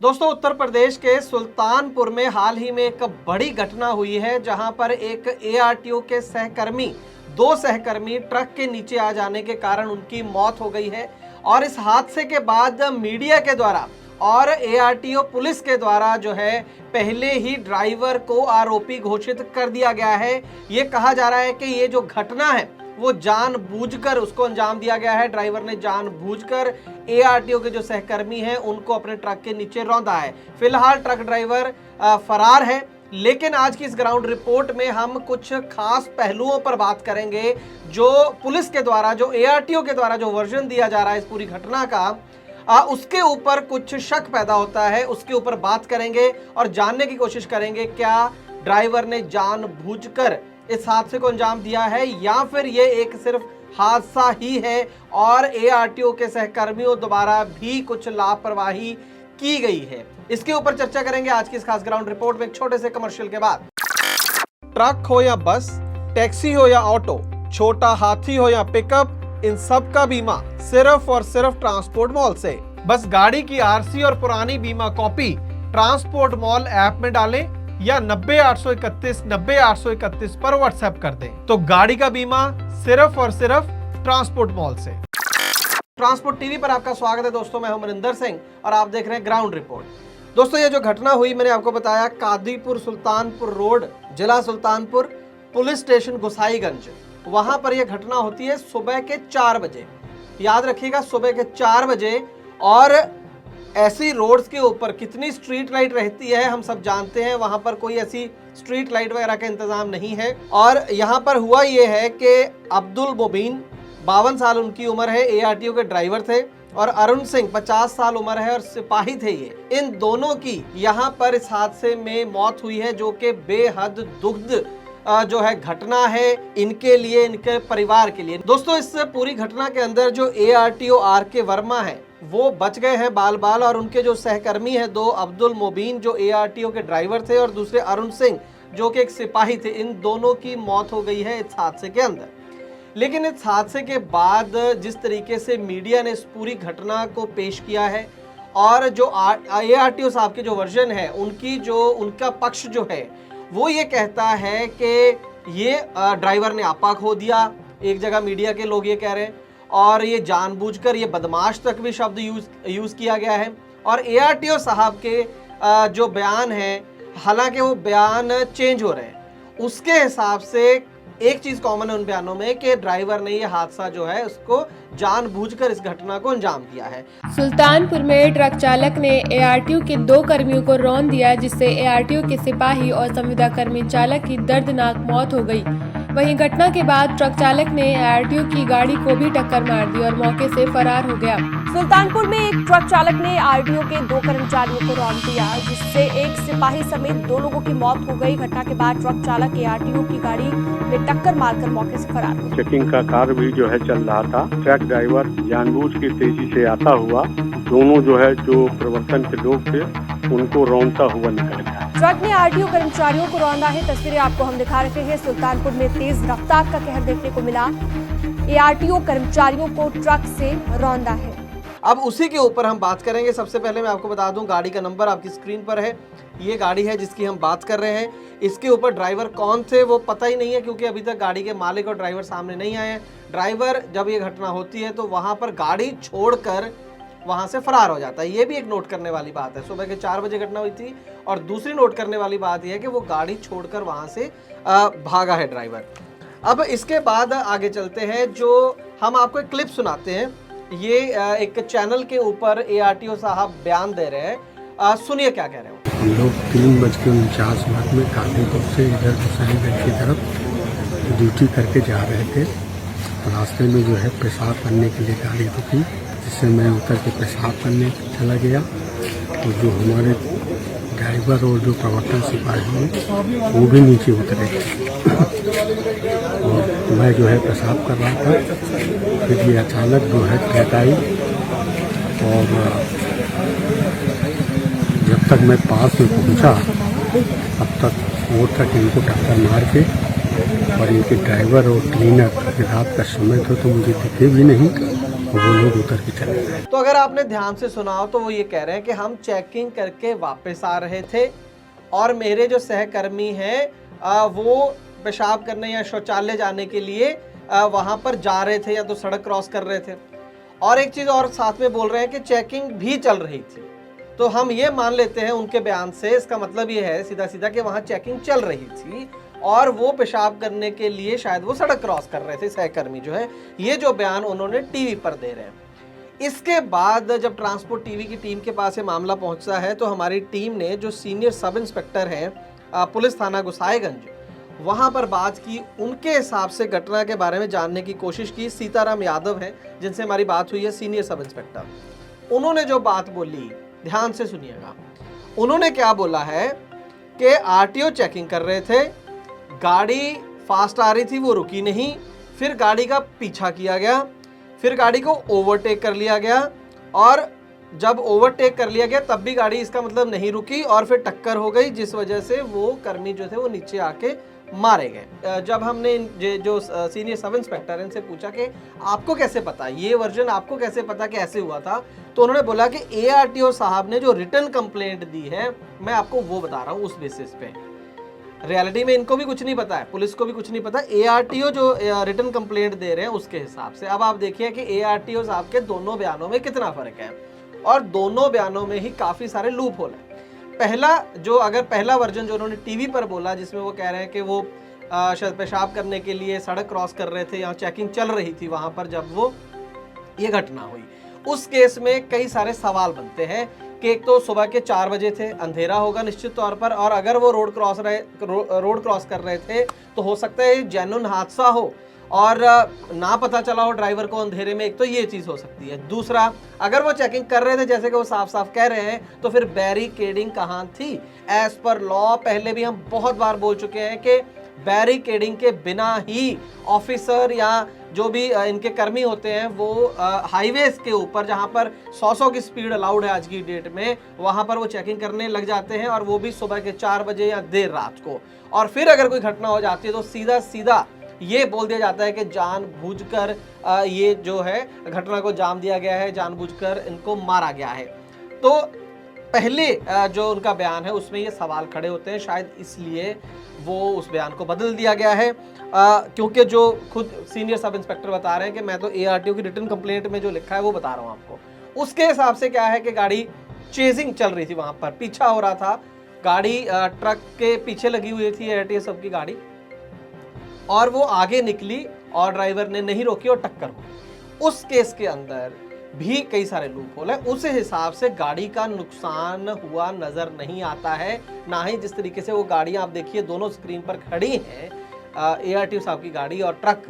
दोस्तों, उत्तर प्रदेश के सुल्तानपुर में हाल ही में एक बड़ी घटना हुई है, जहां पर एक एआरटीओ के दो सहकर्मी ट्रक के नीचे आ जाने के कारण उनकी मौत हो गई है। और इस हादसे के बाद मीडिया के द्वारा और एआरटीओ पुलिस के द्वारा जो है पहले ही ड्राइवर को आरोपी घोषित कर दिया गया है। ये कहा जा रहा है कि ये जो घटना है वो जानबूझकर उसको अंजाम दिया गया है। ड्राइवर ने जानबूझकर एआरटीओ के जो सहकर्मी हैं उनको अपने ट्रक के नीचे रौंदा है। फिलहाल ट्रक ड्राइवर फरार है, लेकिन आज की इस ग्राउंड रिपोर्ट में हम कुछ खास पहलुओं पर बात करेंगे। जो पुलिस के द्वारा, जो एआरटीओ के द्वारा जो वर्जन दिया जा रहा है इस पूरी घटना का, उसके ऊपर कुछ शक पैदा होता है, उसके ऊपर बात करेंगे और जानने की कोशिश करेंगे क्या ड्राइवर ने जानबूझकर इस हादसे को अंजाम दिया है या फिर ये एक सिर्फ हादसा ही है और एआरटीओ के सहकर्मियों द्वारा भी कुछ लापरवाही की गई है। इसके ऊपर चर्चा करेंगे आज की इस खास ग्राउंड रिपोर्ट में एक छोटे से कमर्शियल के बाद। ट्रक हो या बस, टैक्सी हो या ऑटो, छोटा हाथी हो या पिकअप, इन सब का बीमा सिर्फ और सिर्फ ट्रांसपोर्ट मॉल से। बस गाड़ी की आरसी और पुरानी बीमा कॉपी ट्रांसपोर्ट मॉल ऐप में डालें या 90-831-90-831 पर व्हाट्सएप कर दें, तो गाड़ी का बीमा सिर्फ और सिर्फ ट्रांसपोर्ट मॉल से। ट्रांसपोर्ट टीवी पर आपका स्वागत है दोस्तों, मैं हूं मनिंदर सिंह और आप देख रहे हैं ग्राउंड रिपोर्ट। दोस्तों, ये जो घटना हुई मैंने आपको बताया, कादीपुर सुल्तानपुर रोड, जिला सुल्तानपुर, पुलिस स्टेशन गोसाईगंज, वहां पर यह घटना होती है सुबह के 4 बजे। याद रखिएगा, सुबह के 4 बजे। और ऐसी रोड्स के ऊपर कितनी स्ट्रीट लाइट रहती है हम सब जानते हैं, वहां पर कोई ऐसी स्ट्रीट लाइट वगैरह का इंतजाम नहीं है। और यहाँ पर हुआ ये है कि अब्दुल मोबीन 52 साल उनकी उम्र है, एआरटीओ के ड्राइवर थे, और अरुण सिंह 50 साल उम्र है और सिपाही थे ये। इन दोनों की यहाँ पर इस हादसे में मौत हुई है, जो कि बेहद दुखद जो है घटना है इनके लिए, इनके परिवार के लिए। दोस्तों, इस पूरी घटना के अंदर जो एआरटीओ आर.के. वर्मा है वो बच गए हैं बाल बाल, और उनके जो सहकर्मी हैं, दो अब्दुल मोबीन जो एआरटीओ के ड्राइवर थे और दूसरे अरुण सिंह जो कि एक सिपाही थे, इन दोनों की मौत हो गई है इस हादसे के अंदर। लेकिन इस हादसे के बाद जिस तरीके से मीडिया ने इस पूरी घटना को पेश किया है और जो एआरटीओ साहब के जो वर्जन है उनका पक्ष जो है वो ये कहता है कि ये ड्राइवर ने आपा खो दिया, एक जगह मीडिया के लोग ये कह रहे हैं, और ये जानबूझकर, ये बदमाश तक भी शब्द यूज किया गया है। और एआरटीओ साहब के जो बयान है, हालांकि वो बयान चेंज हो रहे हैं, उसके हिसाब से एक चीज कॉमन है उन बयानों में कि ड्राइवर ने ये हादसा जो है उसको जानबूझकर इस घटना को अंजाम दिया है। सुल्तानपुर में ट्रक चालक ने एआरटीओ के 2 कर्मियों को रौंद दिया, जिससे एआरटीओ के सिपाही और संविदा कर्मी चालक की दर्दनाक मौत हो गई। वहीं घटना के बाद ट्रक चालक ने एआरटीओ की गाड़ी को भी टक्कर मार दी और मौके से फरार हो गया। सुल्तानपुर में एक ट्रक चालक ने आरटीओ के 2 कर्मचारियों को रौंद दिया, जिससे एक सिपाही समेत 2 लोगों की मौत हो गई। घटना के बाद ट्रक चालक एआरटीओ की गाड़ी में टक्कर मारकर मौके से फरार हो गया। चेकिंग का कार्य भी जो है चल रहा था, ट्रक ड्राइवर जानबूझ के तेजी से आता हुआ दोनों जो प्रवर्तन के लोग थे उनको रौंदता हुआ निकल गया। ट्रक ने आरटीओ कर्मचारियों को रौंदा है। तस्वीरें आपको हम दिखा रहे हैं। सुल्तानपुर में तेज रफ्तार का कहर देखने को मिला। एआरटीओ कर्मचारियों को ट्रक से रौंदा है। अब उसी के ऊपर हम बात करेंगे। सबसे पहले मैं आपको बता दूं, गाड़ी का नंबर आपकी स्क्रीन पर है। ये गाड़ी है जिसकी हम बात कर रहे हैं। इसके ऊपर ड्राइवर कौन थे वो पता ही नहीं है, क्योंकि अभी तक गाड़ी के मालिक और ड्राइवर सामने नहीं आए हैं। ड्राइवर जब ये घटना होती है तो वहां पर गाड़ी छोड़कर वहां से फरार हो जाता है। ये भी एक नोट करने वाली बात है। सुबह के 4 बजे घटना हुई थी। और दूसरी नोट करने वाली बात यह है कि वो गाड़ी छोड़कर वहां से भागा है ड्राइवर। अब इसके बाद आगे चलते हैं, जो हम आपको एक क्लिप सुनाते हैं। ये एक चैनल के ऊपर एआरटीओ साहब बयान दे रहे हैं, सुनिए क्या कह रहे हो। हम लोग 3:49 में कादीपुर से इधर गोसाईगंज की तरफ ड्यूटी करके जा रहे थे। रास्ते में जो है पेशाब करने के लिए गाड़ी रुकी, जिससे मैं उतर के पेशाब करने चला गया। तो जो हमारे ड्राइवर और जो प्रवर्तन सिपाही हैं वो भी नीचे उतरे और मैं जो है पेशाब कर रहा था। फिर ये अचानक जो है ट्रक आई और जब तक मैं पास में पहुंचा तब तक वो ट्रक इनको टक्कर मार के, और इनके ड्राइवर और क्लीनर रात का समय था तो मुझे दिखे भी नहीं, वो लोग उतर के चले गए। तो अगर आपने ध्यान से सुना हो तो वो ये कह रहे हैं कि हम चेकिंग करके वापस आ रहे थे और मेरे जो सहकर्मी हैं वो पेशाब करने या शौचालय जाने के लिए वहाँ पर जा रहे थे या तो सड़क क्रॉस कर रहे थे। और एक चीज़ और साथ में बोल रहे हैं कि चेकिंग भी चल रही थी। तो हम ये मान लेते हैं उनके बयान से, इसका मतलब ये है सीधा सीधा कि वहाँ चेकिंग चल रही थी और वो पेशाब करने के लिए शायद वो सड़क क्रॉस कर रहे थे सहकर्मी जो है। ये जो बयान उन्होंने टीवी पर दे रहे हैं। इसके बाद जब ट्रांसपोर्ट टीवी की टीम के पास ये मामला पहुंचता है तो हमारी टीम ने जो सीनियर सब इंस्पेक्टर हैं पुलिस थाना गोसाईगंज, वहां पर बात की। उनके हिसाब से घटना के बारे में जानने की कोशिश की। सीताराम यादव हैं जिनसे हमारी बात हुई है, सीनियर सब इंस्पेक्टर। उन्होंने जो बात बोली ध्यान से सुनिएगा। उन्होंने क्या बोला है कि आरटीओ चेकिंग कर रहे थे, गाड़ी फास्ट आ रही थी, वो रुकी नहीं, फिर गाड़ी का पीछा किया गया, फिर गाड़ी को ओवरटेक कर लिया गया और जब ओवरटेक कर लिया गया तब भी गाड़ी इसका मतलब नहीं रुकी और फिर टक्कर हो गई, जिस वजह से वो कर्मी जो थे वो नीचे आके मारे गए। जब हमने जो सीनियर सब इंस्पेक्टर इनसे पूछा कि आपको कैसे पता, ये वर्जन आपको कैसे पता कि ऐसे हुआ था, तो उन्होंने बोला कि एआरटीओ साहब ने जो रिटन कंप्लेंट दी है मैं आपको वो बता रहा हूँ उस बेसिस पे। रियलिटी में इनको भी कुछ नहीं पता है, पुलिस को भी कुछ नहीं पता। एआरटीओ जो रिटन कंप्लेंट दे रहे हैं उसके हिसाब से। अब आप देखिए कि एआरटीओ साहब के दोनों बयानों में कितना फर्क है और दोनों बयानों में ही काफी सारे लूप होल है। पहला वर्जन जो उन्होंने टीवी पर बोला जिसमें वो कह रहे हैं कि वो शायद पेशाब करने के लिए सड़क क्रॉस कर रहे थे, यहाँ चेकिंग चल रही थी वहां पर जब वो ये घटना हुई, उस केस में कई सारे सवाल बनते हैं कि एक तो सुबह के 4 बजे थे, अंधेरा होगा निश्चित तौर पर, और अगर वो रोड क्रॉस कर रहे थे तो हो सकता है जेन्युइन हादसा हो और ना पता चला हो ड्राइवर को अंधेरे में। एक तो ये चीज़ हो सकती है। दूसरा, अगर वो चेकिंग कर रहे थे जैसे कि वो साफ साफ कह रहे हैं तो फिर बैरिकेडिंग कहाँ थी? एज पर लॉ पहले भी हम बहुत बार बोल चुके हैं कि बैरिकेडिंग के बिना ही ऑफिसर या जो भी इनके कर्मी होते हैं वो हाईवेज के ऊपर जहां पर 100 की स्पीड अलाउड है आज की डेट में, वहां पर वो चेकिंग करने लग जाते हैं और वो भी सुबह के 4 बजे या देर रात को। और फिर अगर कोई घटना हो जाती है तो सीधा सीधा ये बोल दिया जाता है कि जानबूझकर ये जो है घटना को अंजाम दिया गया है, जानबूझकर इनको मारा गया है। तो पहले जो उनका बयान है उसमें ये सवाल खड़े होते हैं, शायद इसलिए वो उस बयान को बदल दिया गया है, क्योंकि जो खुद सीनियर सब इंस्पेक्टर बता रहे हैं कि मैं तो एआरटीओ की रिटन कंप्लेंट में जो लिखा है वो बता रहा हूँ आपको। उसके हिसाब से क्या है कि गाड़ी चेजिंग चल रही थी, वहां पर पीछा हो रहा था, गाड़ी ट्रक के पीछे लगी हुई थी एआरटीओ सब की गाड़ी, और वो आगे निकली और ड्राइवर ने नहीं रोकी और टक्कर हो। उस केस के अंदर भी कई सारे लूप होल है। उस हिसाब से गाड़ी का नुकसान हुआ नजर नहीं आता है, ना ही जिस तरीके से वो गाड़ियां आप देखिए दोनों स्क्रीन पर खड़ी हैं, एआरटीओ साहब की गाड़ी और ट्रक,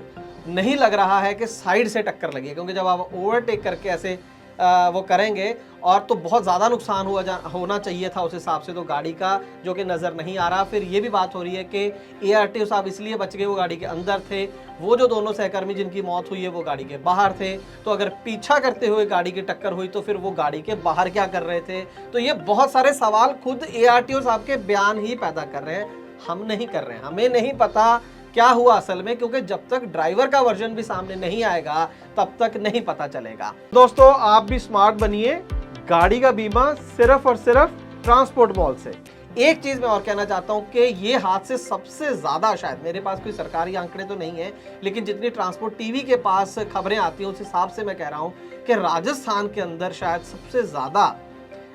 नहीं लग रहा है कि साइड से टक्कर लगी है, क्योंकि जब आप ओवरटेक करके ऐसे वो करेंगे और तो बहुत ज़्यादा नुकसान होना चाहिए था उस हिसाब से तो गाड़ी का, जो कि नज़र नहीं आ रहा। फिर ये भी बात हो रही है कि एआरटीओ साहब इसलिए बच गए, वो गाड़ी के अंदर थे, वो जो दोनों सहकर्मी जिनकी मौत हुई है वो गाड़ी के बाहर थे। तो अगर पीछा करते हुए गाड़ी की टक्कर हुई तो फिर वो गाड़ी के बाहर क्या कर रहे थे? तो ये बहुत सारे सवाल खुद एआरटीओ साहब के बयान ही पैदा कर रहे हैं, हम नहीं कर रहे हैं। हमें नहीं पता क्या हुआ असल में, क्योंकि जब तक ड्राइवर का वर्जन भी सामने नहीं आएगा तब तक नहीं पता चलेगा। दोस्तों, आप भी स्मार्ट बनिए, गाड़ी का बीमा सिर्फ और सिर्फ ट्रांसपोर्ट मॉल से। एक चीज मैं और कहना चाहता हूं कि ये हादसे सबसे ज्यादा, शायद मेरे पास कोई सरकारी आंकड़े तो नहीं है, लेकिन जितनी ट्रांसपोर्ट टीवी के पास खबरें आती हैं उस हिसाब से मैं कह रहा हूं कि राजस्थान के अंदर शायद सबसे ज्यादा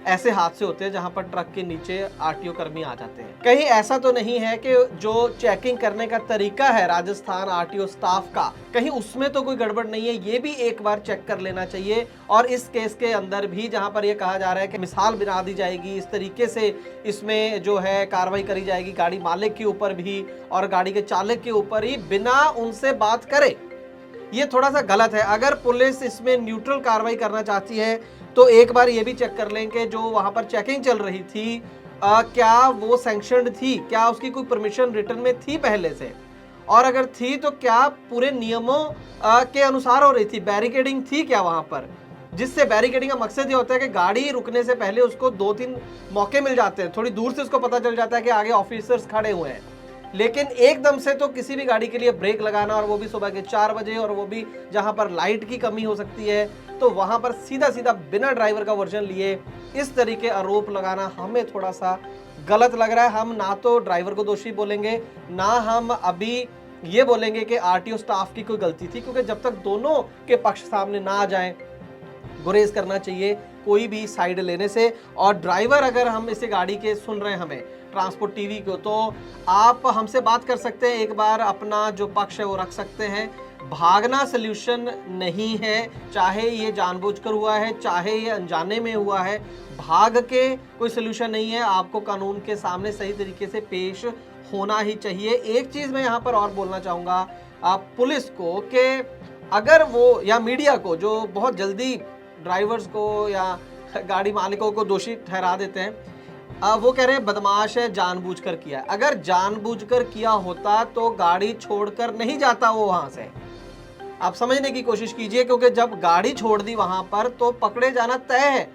ऐसे हादसे होते हैं जहां पर ट्रक के नीचे आरटीओ कर्मी आ जाते हैं। कहीं ऐसा तो नहीं है कि जो चेकिंग करने का तरीका है राजस्थान आरटीओ स्टाफ का, कहीं उसमें तो कोई गड़बड़ नहीं है? ये भी एक बार चेक कर लेना चाहिए। और इस केस के अंदर भी जहां पर यह कहा जा रहा है कि मिसाल बना दी जाएगी, इस तरीके से इसमें जो है कार्रवाई करी जाएगी गाड़ी मालिक के ऊपर भी और गाड़ी के चालक के ऊपर ही, बिना उनसे बात करे, ये थोड़ा सा गलत है। अगर पुलिस इसमें न्यूट्रल कार्रवाई करना चाहती है तो एक बार ये भी चेक कर लें कि जो वहां पर चेकिंग चल रही थी क्या वो सैंक्शनड थी, क्या उसकी कोई परमिशन रिटर्न में थी पहले से, और अगर थी तो क्या पूरे नियमों के अनुसार हो रही थी, बैरिकेडिंग थी क्या वहां पर, जिससे बैरिकेडिंग का मकसद ये होता है कि गाड़ी रुकने से पहले उसको 2-3 मौके मिल जाते हैं, थोड़ी दूर से उसको पता चल जाता है कि आगे ऑफिसर्स खड़े हुए हैं। लेकिन एकदम से तो किसी भी गाड़ी के लिए ब्रेक लगाना, और वो भी सुबह के 4 बजे, और वो भी जहां पर लाइट की कमी हो सकती है, तो वहां पर सीधा सीधा बिना ड्राइवर का वर्जन लिए इस तरीके आरोप लगाना हमें थोड़ा सा गलत लग रहा है। हम ना तो ड्राइवर को दोषी बोलेंगे, ना हम अभी ये बोलेंगे कि आरटीओ स्टाफ की कोई गलती थी, क्योंकि जब तक दोनों के पक्ष सामने ना आ जाए गुरेज करना चाहिए कोई भी साइड लेने से। और ड्राइवर, अगर हम इसे गाड़ी के सुन रहे हैं हमें ट्रांसपोर्ट टीवी को, तो आप हमसे बात कर सकते हैं, एक बार अपना जो पक्ष है वो रख सकते हैं। भागना सल्यूशन नहीं है, चाहे ये जानबूझकर हुआ है, चाहे ये अनजाने में हुआ है, भाग के कोई सल्यूशन नहीं है। आपको कानून के सामने सही तरीके से पेश होना ही चाहिए। एक चीज़ मैं यहाँ पर और बोलना चाहूँगा आप पुलिस को, कि अगर वो या मीडिया को जो बहुत जल्दी ड्राइवर्स को या गाड़ी मालिकों को दोषी ठहरा देते हैं, वो कह रहे हैं बदमाश है, जानबूझकर किया है। अगर जानबूझकर किया होता तो गाड़ी छोड़कर नहीं जाता वो वहां से। आप समझने की कोशिश कीजिए, क्योंकि जब गाड़ी छोड़ दी वहां पर तो पकड़े जाना तय है।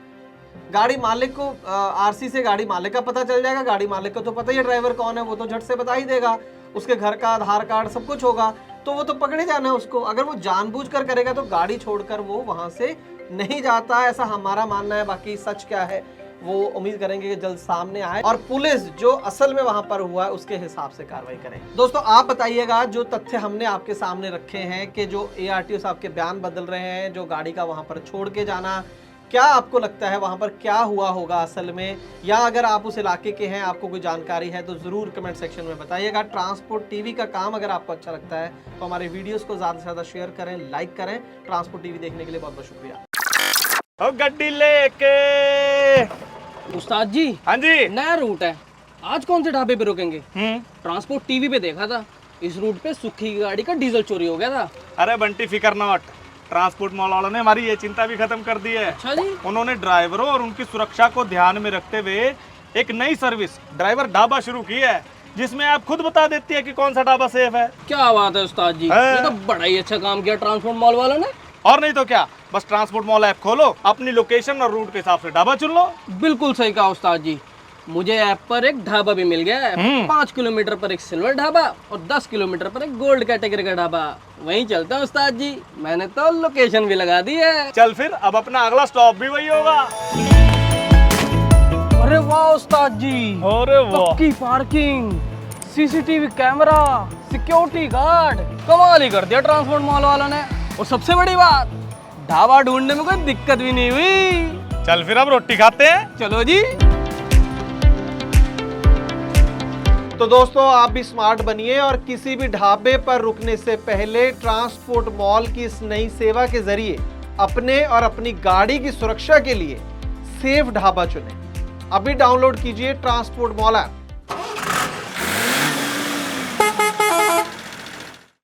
गाड़ी मालिक को आरसी से गाड़ी मालिक का पता चल जाएगा, गाड़ी मालिक को तो पता ही है ड्राइवर कौन है, वो तो झट से बता ही देगा, उसके घर का आधार कार्ड सब कुछ होगा, तो वो तो पकड़े जाना है उसको। अगर वो जानबूझकर करेगा तो गाड़ी छोड़कर वो वहां से नहीं जाता, ऐसा हमारा मानना है। बाकी सच क्या है वो उम्मीद करेंगे कि जल्द सामने आए और पुलिस जो असल में वहां पर हुआ है उसके हिसाब से कार्रवाई करे। दोस्तों आप बताइएगा, जो तथ्य हमने आपके सामने रखे हैं कि जो एआरटीओ साहब के बयान बदल रहे हैं, जो गाड़ी का वहां पर छोड़ के जाना, क्या आपको लगता है वहां पर क्या हुआ होगा असल में? या अगर आप उस इलाके के हैं, आपको कोई जानकारी है तो जरूर कमेंट सेक्शन में बताइएगा। ट्रांसपोर्ट टीवी का काम अगर आपको अच्छा लगता है तो हमारे वीडियोस को ज्यादा से ज्यादा शेयर करें, लाइक करें। ट्रांसपोर्ट टीवी देखने के लिए बहुत बहुत शुक्रिया। गड्डी लेके उस्ताद जी, हाँ जी। नया रूट है, आज कौन से ढाबे पे रुकेंगे? ट्रांसपोर्ट टीवी पे देखा था, इस रूट पे सुखी की गाड़ी का डीजल चोरी हो गया था। अरे बंटी फिकर नॉट, ट्रांसपोर्ट मॉल वालों ने हमारी ये चिंता भी खत्म कर दी है। अच्छा जी। उन्होंने ड्राइवरों और उनकी सुरक्षा को ध्यान में रखते हुए एक नई सर्विस ड्राइवर ढाबा शुरू की है, जिसमें आप खुद बता देती है कि कौन सा ढाबा सेफ है। क्या बात है उस्ताद जी, ये तो बड़ा ही अच्छा काम किया ट्रांसपोर्ट मॉल वालों ने। और नहीं तो क्या, बस ट्रांसपोर्ट मॉल ऐप खोलो, अपनी लोकेशन और रूट के हिसाब से ढाबा चुन लो। बिल्कुल सही कहा उस्ताद जी, मुझे ऐप पर एक ढाबा भी मिल गया है। 5 किलोमीटर पर एक सिल्वर ढाबा और 10 किलोमीटर पर एक गोल्ड कैटेगरी का ढाबा। वहीं चलता है उस्ताद जी, मैंने तो लोकेशन भी लगा दी है। चल फिर, अब अपना अगला स्टॉप भी वही होगा। अरे वाह उस्ताद जी, अरे वाह, पक्की parking, CCTV camera, security guard, कमाल ही कर दिया ट्रांसपोर्ट मॉल वालों ने। और सबसे बड़ी बात, ढाबा ढूंढने में कोई दिक्कत भी नहीं हुई। चल फिर अब रोटी खाते हैं। चलो जी। तो दोस्तों आप भी स्मार्ट बनिए और किसी भी ढाबे पर रुकने से पहले ट्रांसपोर्ट मॉल की इस नई सेवा के जरिए अपने और अपनी गाड़ी की सुरक्षा के लिए सेफ ढाबा चुनें। अभी डाउनलोड कीजिए ट्रांसपोर्ट मॉल ऐप।